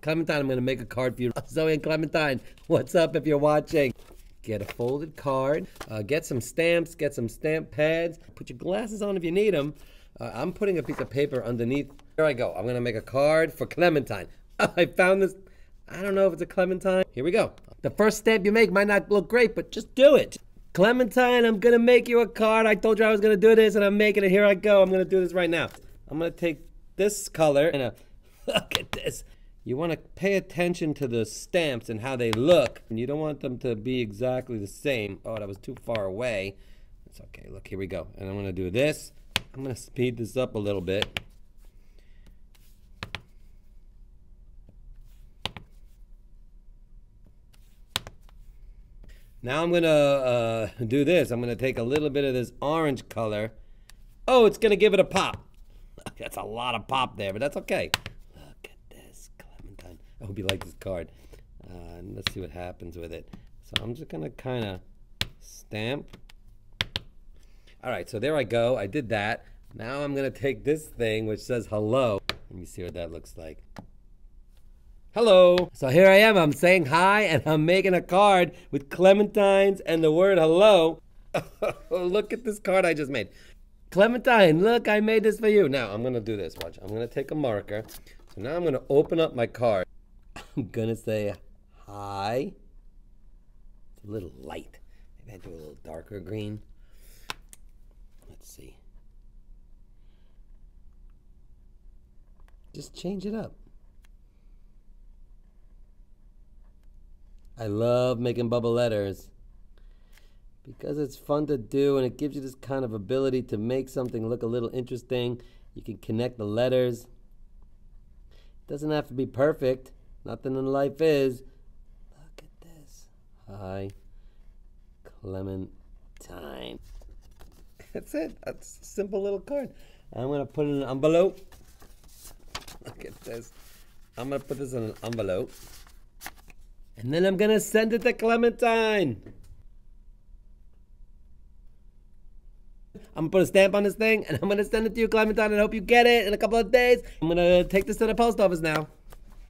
Clementine, I'm gonna make a card for you. Zoe and Clementine, what's up if you're watching? Get a folded card, get some stamps, get some stamp pads, put your glasses on if you need them. I'm putting a piece of paper underneath. Here I go, I'm gonna make a card for Clementine. I found this, I don't know if it's a Clementine. Here we go. The first stamp you make might not look great, but just do it. Clementine, I'm gonna make you a card. I told you I was gonna do this and I'm making it. Here I go, I'm gonna do this right now. I'm gonna take this color and look at this. You wanna pay attention to the stamps and how they look. And you don't want them to be exactly the same. Oh, that was too far away. It's okay, look, here we go. And I'm gonna do this. I'm gonna speed this up a little bit. Now I'm gonna do this. I'm gonna take a little bit of this orange color. Oh, it's gonna give it a pop. That's a lot of pop there, but that's okay. Look at this, Clementine. I hope you like this card. Let's see what happens with it. So I'm just gonna kind of stamp. All right, so there I go. I did that. Now I'm gonna take this thing which says hello. Let me see what that looks like. Hello. So here I am, I'm saying hi and I'm making a card with clementines and the word hello. Look at this card I just made. Clementine, look, I made this for you. Now I'm gonna do this, watch. I'm gonna take a marker. So now I'm gonna open up my card. I'm gonna say hi. It's a little light. Maybe I do a little darker green. Let's see. Just change it up. I love making bubble letters because it's fun to do and it gives you this kind of ability to make something look a little interesting. You can connect the letters. It doesn't have to be perfect. Nothing in life is. Look at this. Hi, Clementine. That's it. That's a simple little card. I'm going to put it in an envelope. Look at this. I'm going to put this in an envelope. And then I'm gonna send it to Clementine. I'm gonna put a stamp on this thing and I'm gonna send it to you, Clementine, and I hope you get it in a couple of days. I'm gonna take this to the post office now.